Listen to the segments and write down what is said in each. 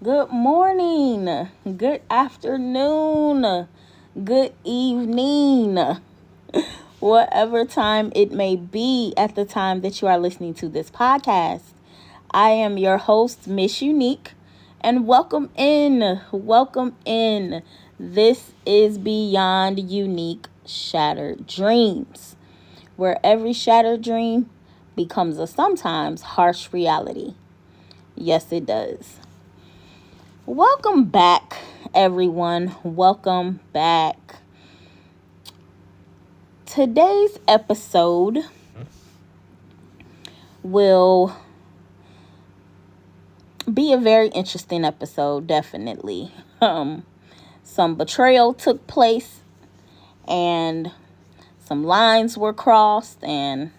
Good morning, good afternoon, good evening, whatever time it may be at the time that you are listening to this podcast. I am your host, Miss U'nique, and welcome in. Welcome in. This is Beyond Unique Shattered Dreams, where every shattered dream becomes a sometimes harsh reality. Yes, it does. Welcome back, everyone. Welcome back. Today's episode will be a very interesting episode, definitely. Some betrayal took place and some lines were crossed, and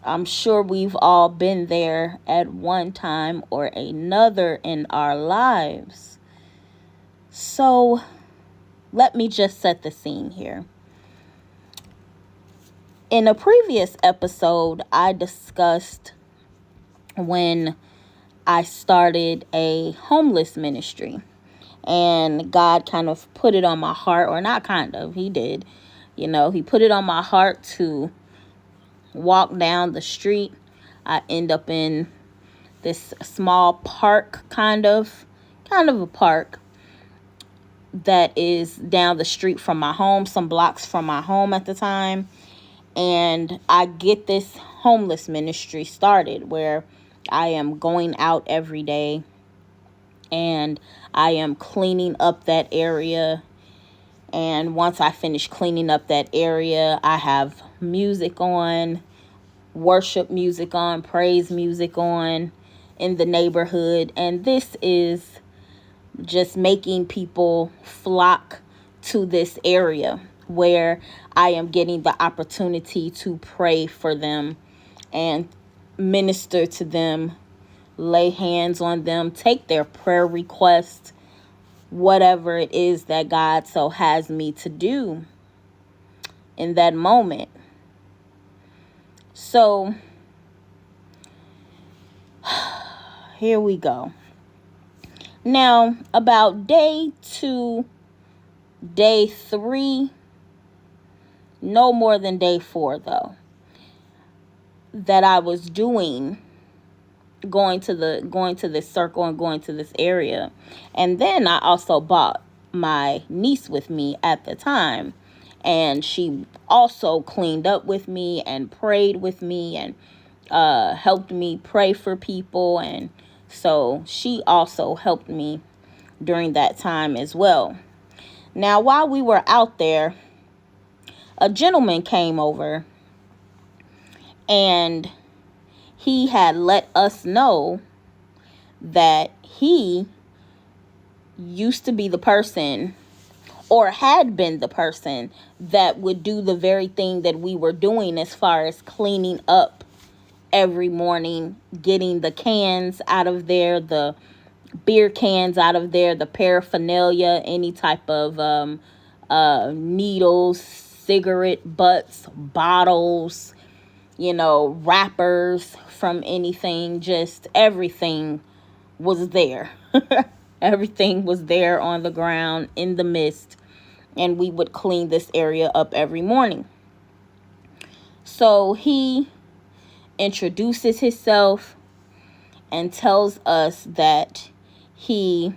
I'm sure we've all been there at one time or another in our lives. So let me just set the scene here. In a previous episode, I discussed when I started a homeless ministry, and God kind of put it on my heart, or not kind of, he did. He put it on my heart to walk down the street. I end up in this small park, kind of a park that is down the street from my home, some blocks from my home at the time. And I get this homeless ministry started where I am going out every day and I am cleaning up that area. And once I finish cleaning up that area, I have music on, worship music on, praise music on in the neighborhood. And this is just making people flock to this area where I am getting the opportunity to pray for them and minister to them, lay hands on them, take their prayer requests, whatever it is that God so has me to do in that moment. So here we go. Now, about day 2, day 3, no more than day 4 though, that I was going to this circle and going to this area. And then I also brought my niece with me at the time, and she also cleaned up with me and prayed with me and helped me pray for people. And so she also helped me during that time as well. Now, while we were out there, a gentleman came over, and he had let us know that he used to be the person, or had been the person, that would do the very thing that we were doing as far as cleaning up every morning, getting the cans out of there, the beer cans out of there, the paraphernalia, any type of needles, cigarette butts, bottles, wrappers from anything, just everything was there. Everything was there on the ground in the mist, and we would clean this area up every morning. So he introduces himself and tells us that he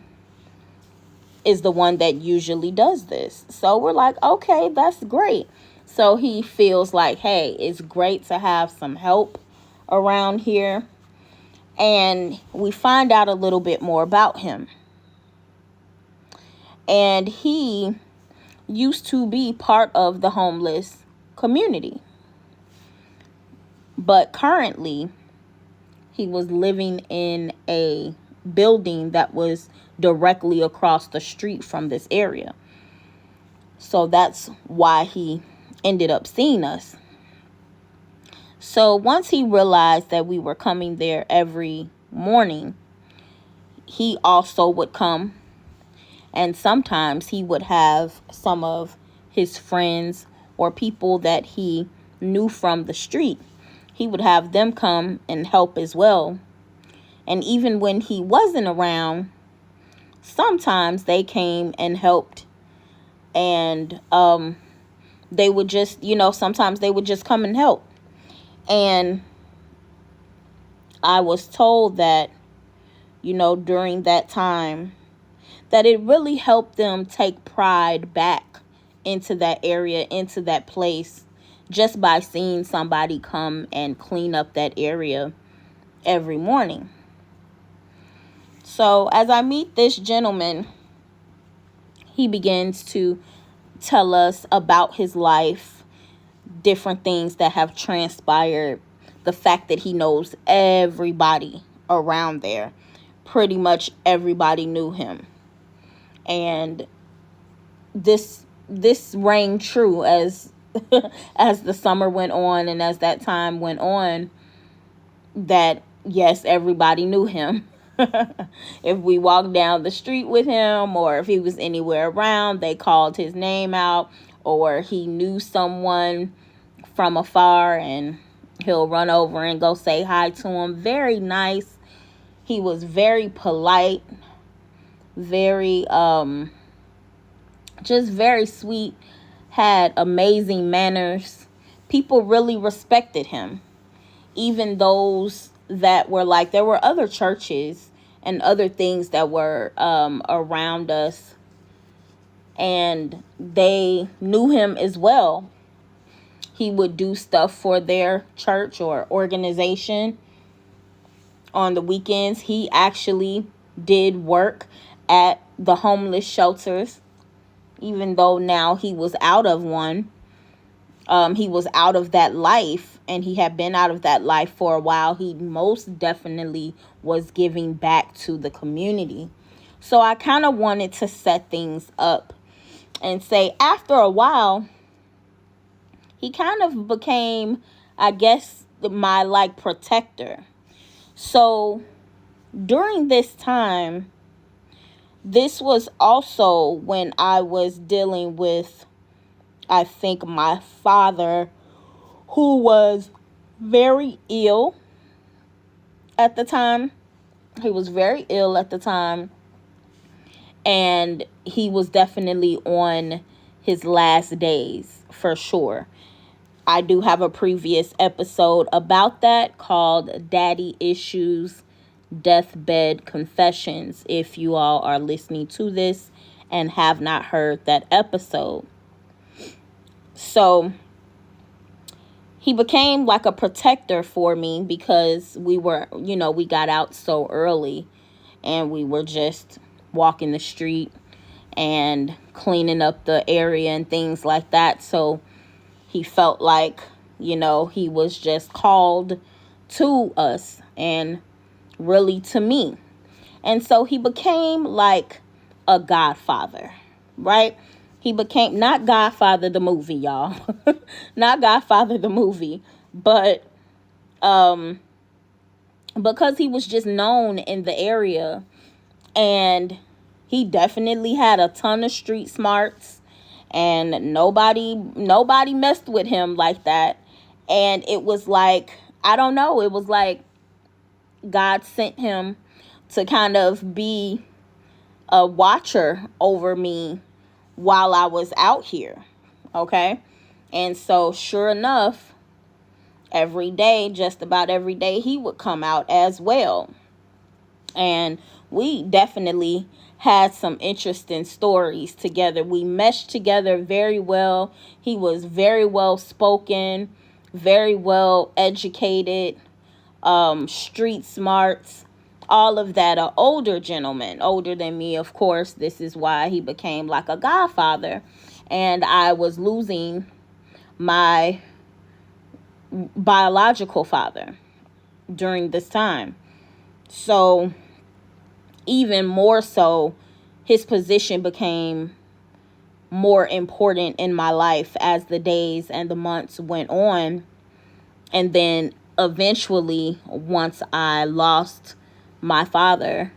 is the one that usually does this. So we're like, okay, that's great. So he feels like, hey, it's great to have some help around here. And we find out a little bit more about him. And he used to be part of the homeless community. But currently, he was living in a building that was directly across the street from this area. So that's why he ended up seeing us. So once he realized that we were coming there every morning, he also would come, and sometimes he would have some of his friends or people that he knew from the street. He would have them come and help as well. And even when he wasn't around, sometimes they came and helped. And they would just, sometimes they would just come and help. And I was told that, during that time, that it really helped them take pride back into that area, into that place, just by seeing somebody come and clean up that area every morning. So as I meet this gentleman, he begins to tell us about his life, different things that have transpired, the fact that he knows everybody around there. Pretty much everybody knew him. And this rang true as as the summer went on and as that time went on, that yes, everybody knew him. If we walked down the street with him, or if he was anywhere around, they called his name out, or he knew someone from afar and he'll run over and go say hi to him. Very nice. He was very polite, very just very sweet, had amazing manners. People really respected him. Even those that were like, there were other churches and other things that were around us, and they knew him as well. He would do stuff for their church or organization on the weekends. He actually did work at the homeless shelters, even though now he was out of one. He was out of that life, and he had been out of that life for a while. He most definitely was giving back to the community. So I kind of wanted to set things up and say, after a while, he kind of became, I guess, my like protector. So during this time, this was also when I was dealing with, I think, my father, who was very ill at the time. He was very ill at the time. And he was definitely on his last days, for sure. I do have a previous episode about that called Daddy Issues, Deathbed Confessions, if you all are listening to this and have not heard that episode. So he became like a protector for me, because we were, we got out so early and we were just walking the street and cleaning up the area and things like that. So he felt like, he was just called to us and really to me. And so he became like a godfather, right? He became, not Godfather the movie, y'all. Not Godfather the movie, but because he was just known in the area, and he definitely had a ton of street smarts, and nobody messed with him like that. And it was like, I don't know, it was like God sent him to kind of be a watcher over me while I was out here. Okay. And so sure enough, every day, just about every day, he would come out as well. And we definitely had some interesting stories together. We meshed together very well. He was very well spoken, very well educated, street smarts, all of that. An older gentleman, older than me, of course. This is why he became like a godfather. And I was losing my biological father during this time. So even more so, his position became more important in my life as the days and the months went on. And then eventually, once I lost my father,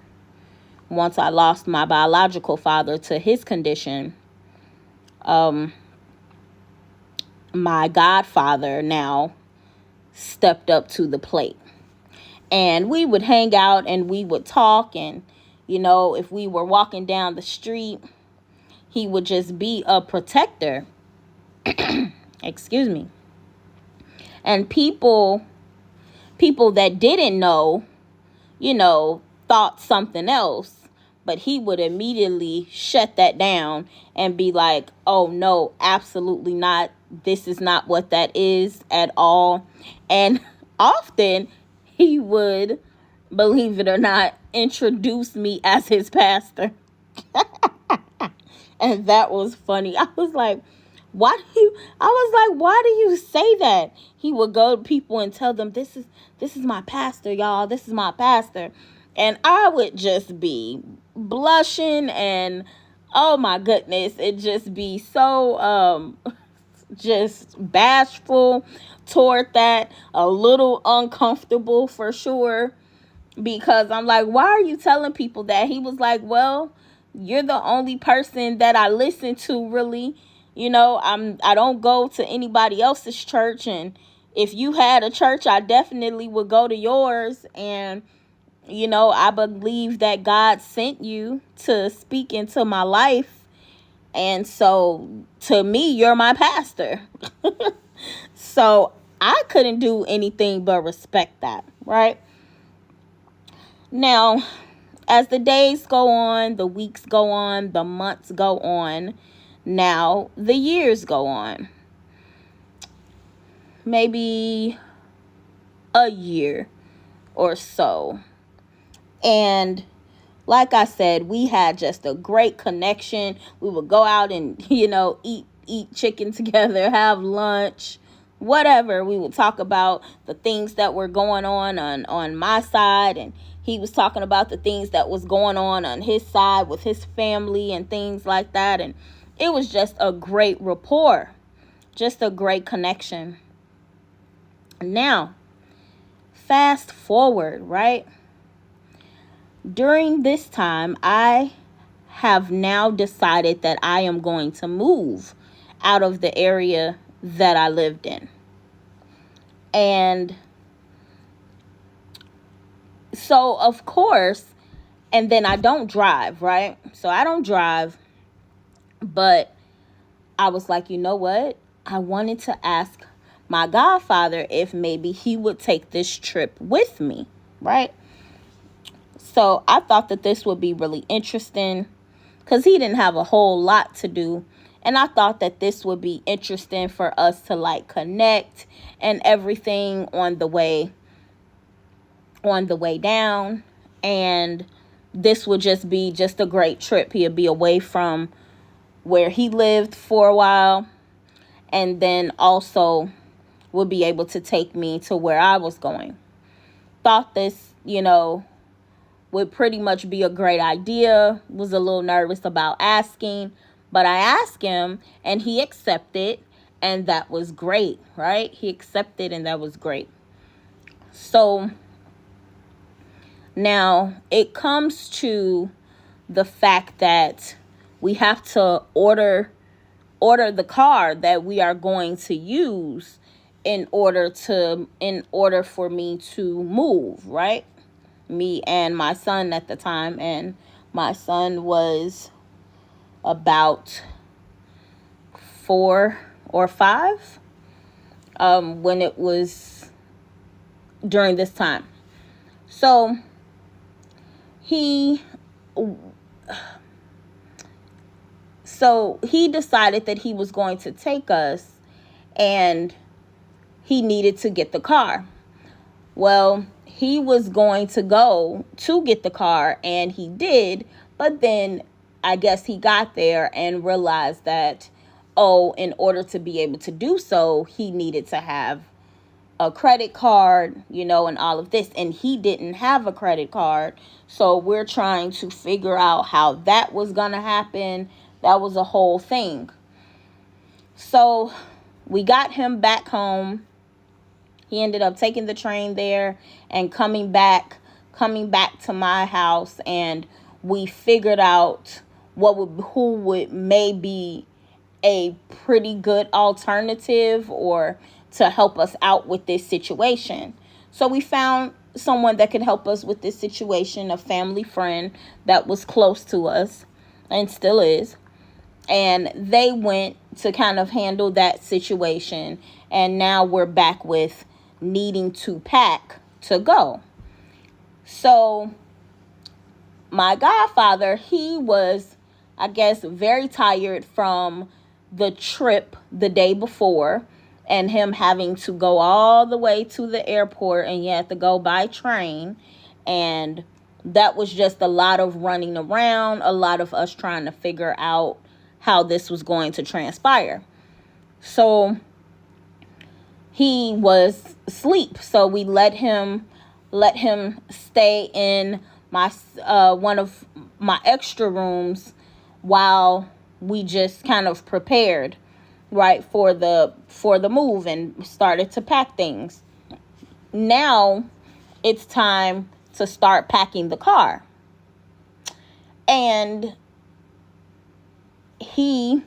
once I lost my biological father to his condition, my godfather now stepped up to the plate. And we would hang out and we would talk. And, if we were walking down the street, he would just be a protector. Excuse me. And people that didn't know, thought something else. But he would immediately shut that down and be like, oh, no, absolutely not. This is not what that is at all. And often he would, believe it or not, introduce me as his pastor. And that was funny. I was like, why do you say that? He would go to people and tell them, this is my pastor, y'all. This is my pastor. And I would just be blushing and, oh my goodness, it just be so just bashful toward that, a little uncomfortable for sure, because I'm like, why are you telling people that? He was like, well, you're the only person that I listen to, really. I don't go to anybody else's church, and if you had a church, I definitely would go to yours. And I believe that God sent you to speak into my life. And so, to me, you're my pastor. So, I couldn't do anything but respect that, right? Now, as the days go on, the weeks go on, the months go on, now the years go on. Maybe a year or so. And like I said, we had just a great connection. We would go out and, eat chicken together, have lunch, whatever. We would talk about the things that were going on my side, and he was talking about the things that was going on his side with his family and things like that. And it was just a great rapport, just a great connection. Now, fast forward, right? During this time, I have now decided that I am going to move out of the area that I lived in. And so, of course, and then I don't drive, right? So I don't drive, but I was like, you know what? I wanted to ask my godfather if maybe he would take this trip with me, right? So I thought that this would be really interesting because he didn't have a whole lot to do. And I thought that this would be interesting for us to connect and everything on the way down. And this would just be a great trip. He'd be away from where he lived for a while. And then also would be able to take me to where I was going. Thought this, would pretty much be a great idea. Was a little nervous about asking, but I asked him and he accepted, and that was great, right? He accepted and that was great. So now it comes to the fact that we have to order the car that we are going to use in order for me to move, right? Me and my son at the time, and my son was about 4 or 5 when it was during this time. So he decided that he was going to take us, and he needed to get the car. Well, he was going to go to get the car, and he did, but then I guess he got there and realized that, in order to be able to do so, he needed to have a credit card, and all of this, and he didn't have a credit card. So we're trying to figure out how that was going to happen. That was a whole thing. So we got him back home. He ended up taking the train there and coming back to my house, and we figured out who would maybe a pretty good alternative or to help us out with this situation. So we found someone that could help us with this situation, a family friend that was close to us and still is. And they went to kind of handle that situation. And now we're back with needing to pack to go. So my godfather, he was, I guess, very tired from the trip the day before and him having to go all the way to the airport, and he had to go by train. And that was just a lot of running around, a lot of us trying to figure out how this was going to transpire. So he was asleep. So we let him stay in my one of my extra rooms while we just kind of prepared, right, for the move and started to pack things. Now it's time to start packing the car. And he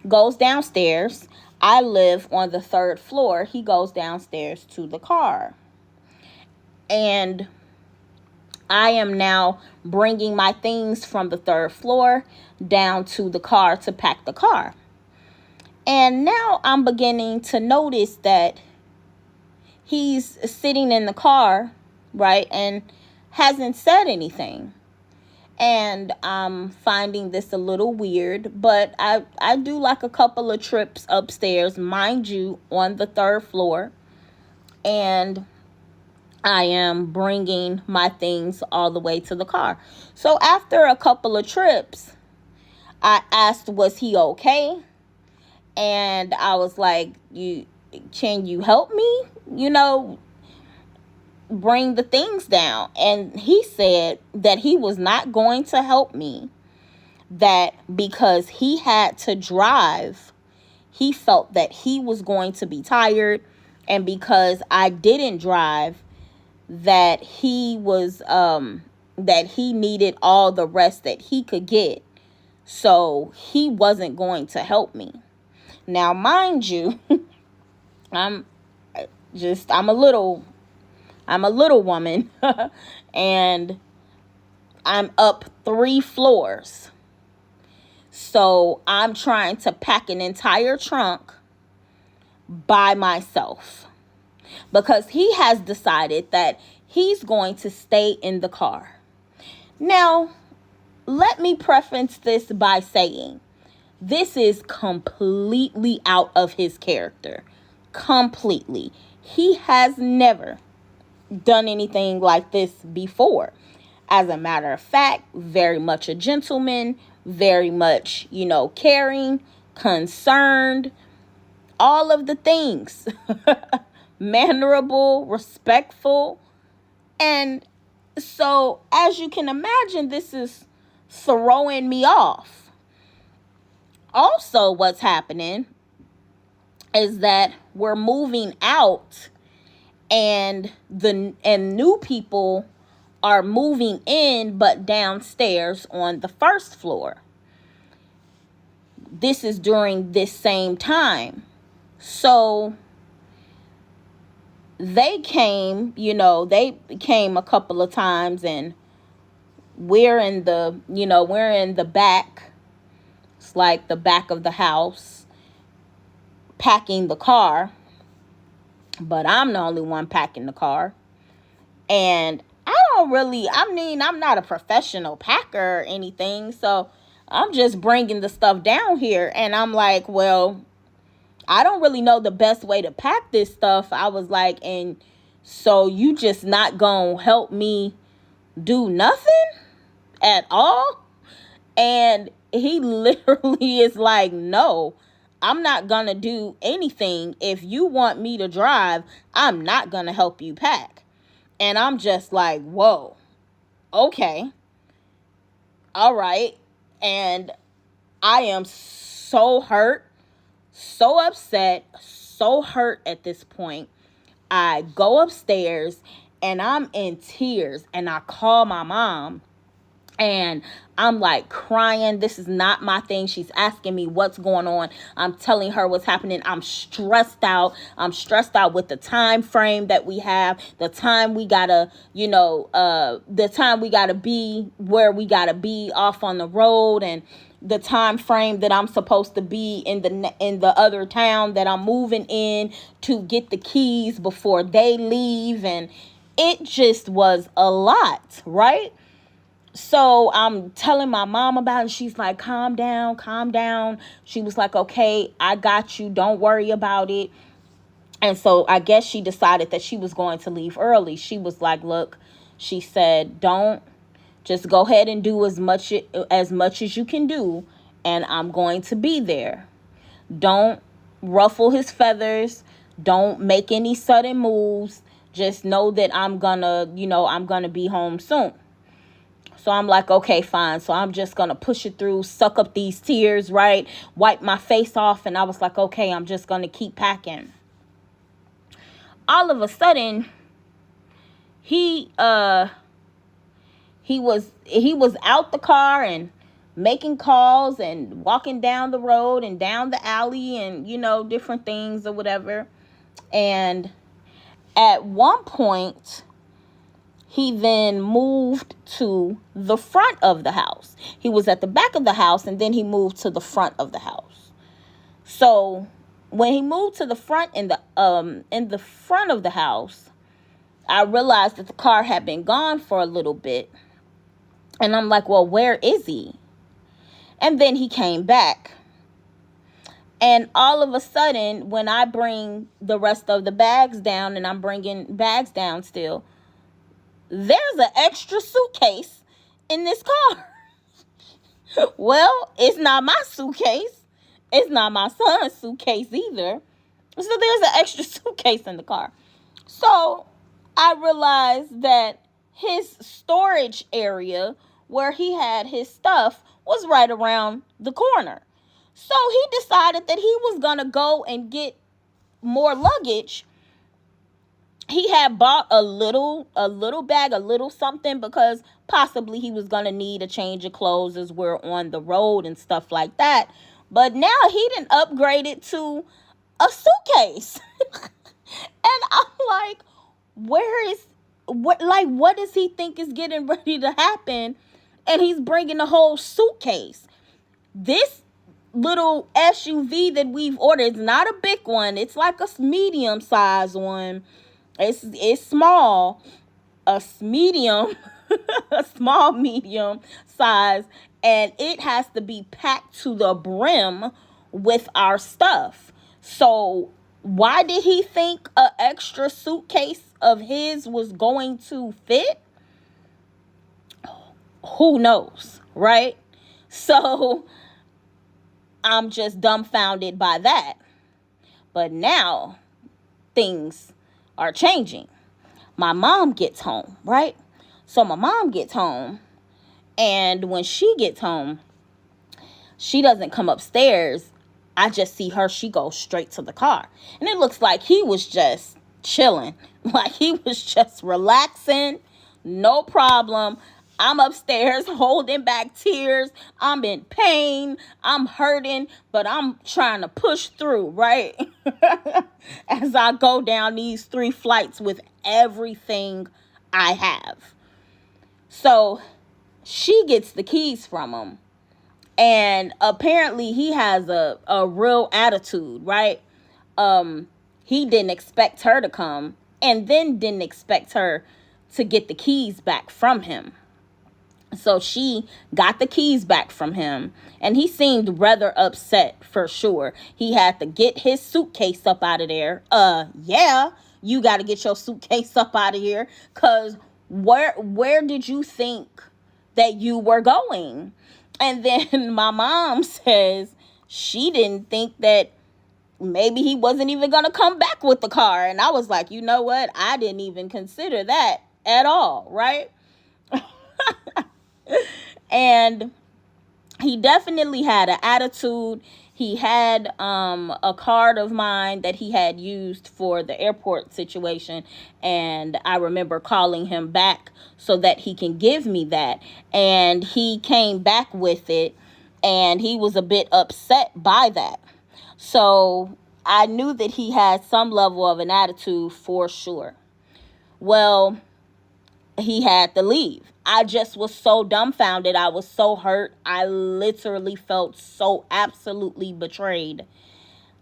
goes downstairs. I live on the 3rd floor. He goes downstairs to the car. And I am now bringing my things from the 3rd floor down to the car to pack the car. And now I'm beginning to notice that he's sitting in the car, right, and hasn't said anything. And I'm finding this a little weird, but I do like a couple of trips upstairs, mind you, on the 3rd floor. And I am bringing my things all the way to the car. So after a couple of trips, I asked, was he okay? And I was like, can you help me, bring the things down? And he said that he was not going to help me, that because he had to drive, he felt that he was going to be tired, and because I didn't drive, that he was that he needed all the rest that he could get, so he wasn't going to help me. Now mind you, I'm a little woman and I'm up 3 floors. So I'm trying to pack an entire trunk by myself because he has decided that he's going to stay in the car. Now, let me preface this by saying this is completely out of his character. Completely. He has never done anything like this before. As a matter of fact, very much a gentleman, very much, caring, concerned, all of the things. Mannerable, respectful. And so, as you can imagine, this is throwing me off. Also, what's happening is that we're moving out and new people are moving in, but downstairs on the 1st floor. This is during this same time. So they came a couple of times, and we're in the back. It's like the back of the house, packing the car. But I'm the only one packing the car. And I'm not a professional packer or anything. So I'm just bringing the stuff down here. And I'm like, well, I don't really know the best way to pack this stuff. I was like, and so you just not gonna help me do nothing at all? And he literally is like, no, I'm not gonna do anything. If you want me to drive, I'm not gonna help you pack. And I'm just like, whoa, okay, all right. And I am so hurt, so upset, so hurt at this point. I go upstairs and I'm in tears, and I call my mom And I'm like crying. This is not my thing. She's asking me what's going on. I'm telling her what's happening. I'm stressed out. I'm stressed out with the time frame that we have, the time we gotta, the time we gotta be where we gotta be off on the road, and the time frame that I'm supposed to be in the other town that I'm moving in to get the keys before they leave. And it just was a lot, right? So I'm telling my mom about it. She's like, calm down, calm down. She was like, okay, I got you. Don't worry about it. And so I guess she decided that she was going to leave early. She was like, look, she said, don't, just go ahead and do as much as you can do. And I'm going to be there. Don't ruffle his feathers. Don't make any sudden moves. Just know that I'm gonna be home soon. So I'm like, okay, fine. So I'm just going to push it through, suck up these tears, right? Wipe my face off. And I was like, okay, I'm just going to keep packing. All of a sudden, he was out the car and making calls and walking down the road and down the alley and, different things or whatever. And at one point, he then moved to the front of the house. He was at the back of the house, and then he moved to the front of the house. So when he moved to the front, in the front of the house, I realized that the car had been gone for a little bit. And I'm like, well, where is he? And then he came back. And all of a sudden, when I bring the rest of the bags down, and I'm bringing bags down still, there's an extra suitcase in this car. Well, it's not my suitcase. It's not my son's suitcase either. So there's an extra suitcase in the car. So I realized that his storage area where he had his stuff was right around the corner. So he decided that he was going to go and get more luggage. He had bought a little bag, a little something, because possibly he was going to need a change of clothes as we're on the road and stuff like that. But now he didn't upgrade it to a suitcase. And I'm like, what does he think is getting ready to happen? And he's bringing a whole suitcase. This little SUV that we've ordered is not a big one. It's like a medium size one. It's small, a medium, a small medium size, and it has to be packed to the brim with our stuff. So why did he think an extra suitcase of his was going to fit? Who knows, right? So I'm just dumbfounded by that. But now things are changing. My mom gets home, right? So my mom gets home, and when she gets home, she doesn't come upstairs. I just see her. She goes straight to the car. And it looks like he was just chilling. Like he was just relaxing. No problem. I'm upstairs holding back tears. I'm in pain. I'm hurting, but I'm trying to push through, right? As I go down these 3 flights with everything I have. So she gets the keys from him. And apparently he has a real attitude, right? He didn't expect her to come, and then didn't expect her to get the keys back from him. So she got the keys back from him, and he seemed rather upset for sure. He had to get his suitcase up out of there. Yeah, you got to get your suitcase up out of here, because where did you think that you were going? And then my mom says she didn't think that maybe he wasn't even going to come back with the car. And I was like, you know what? I didn't even consider that at all, right? And he definitely had an attitude. He had a card of mine that he had used for the airport situation, and I remember calling him back so that he can give me that, and he came back with it, and he was a bit upset by that. So I knew that he had some level of an attitude for sure. Well, he had to leave. I just was so dumbfounded. I was so hurt. I literally felt so absolutely betrayed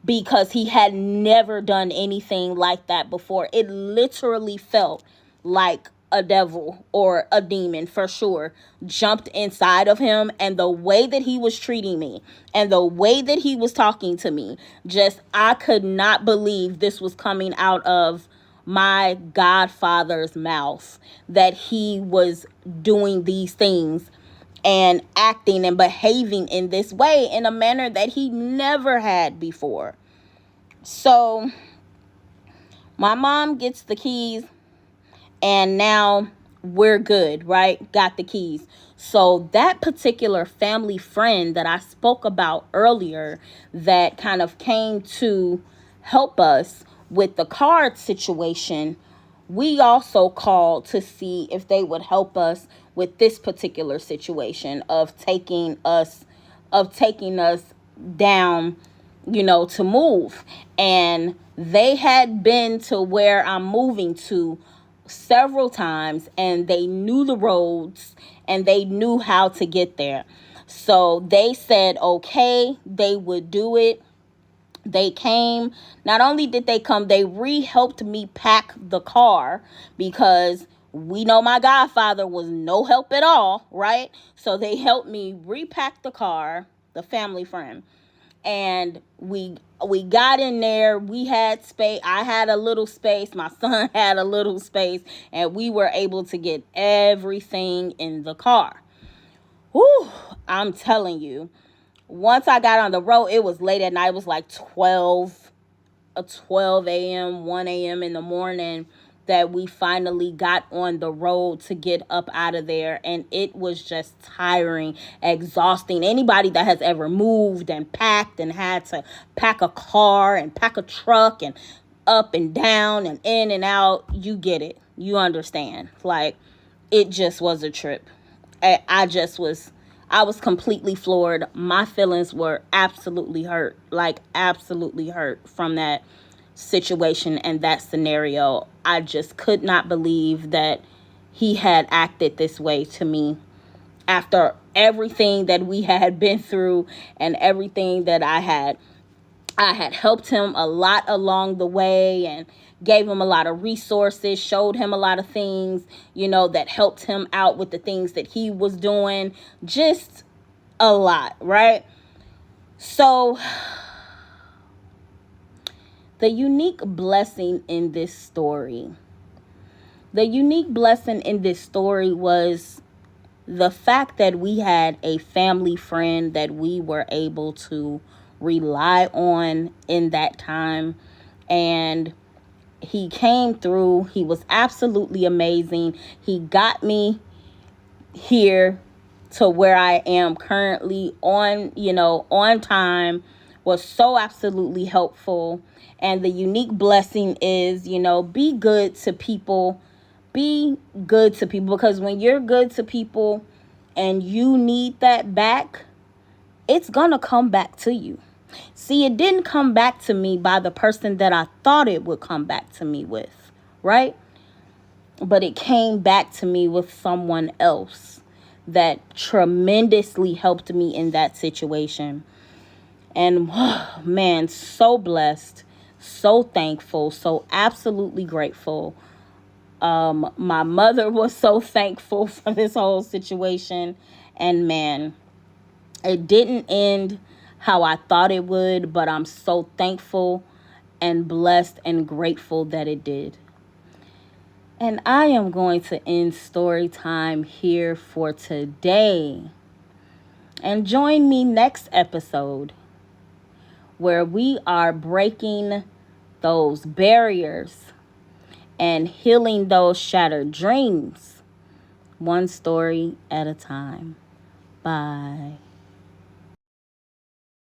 because he had never done anything like that before. It literally felt like a devil or a demon for sure jumped inside of him, and the way that he was treating me and the way that he was talking to me, just I could not believe this was coming out of my Godfather's mouth, that he was doing these things and acting and behaving in this way in a manner that he never had before. So my mom gets the keys, and now we're good, right? Got the keys. So that particular family friend that I spoke about earlier that kind of came to help us with the card situation, we also called to see if they would help us with this particular situation of taking us down, to move. And they had been to where I'm moving to several times, and they knew the roads and they knew how to get there. So they said, okay, they would do it. They came. Not only did they come, they helped me pack the car, because we know my Godfather was no help at all, right? So they helped me repack the car, the family friend. And we got in there. We had space. I had a little space. My son had a little space. And we were able to get everything in the car. Whew, I'm telling you. Once I got on the road, it was late at night. It was like 12 a.m., 1 a.m. in the morning that we finally got on the road to get up out of there. And it was just tiring, exhausting. Anybody that has ever moved and packed and had to pack a car and pack a truck and up and down and in and out, you get it. You understand. Like, it just was a trip. I was completely floored. My feelings were absolutely hurt, like absolutely hurt from that situation and that scenario. I just could not believe that he had acted this way to me after everything that we had been through and everything that I had helped him a lot along the way and gave him a lot of resources, showed him a lot of things, that helped him out with the things that he was doing. Just a lot, right? So the unique blessing in this story was the fact that we had a family friend that we were able to rely on in that time. And he came through. He was absolutely amazing. He got me here to where I am currently on time, was so absolutely helpful. And the unique blessing is, be good to people. Be good to people, because when you're good to people and you need that back, it's gonna come back to you. See, it didn't come back to me by the person that I thought it would come back to me with, right? But it came back to me with someone else that tremendously helped me in that situation. And man, so blessed, so thankful, so absolutely grateful. My mother was so thankful for this whole situation. And man, it didn't end how I thought it would, but I'm so thankful and blessed and grateful that it did. And I am going to end story time here for today. And join me next episode where we are breaking those barriers and healing those shattered dreams, one story at a time. Bye.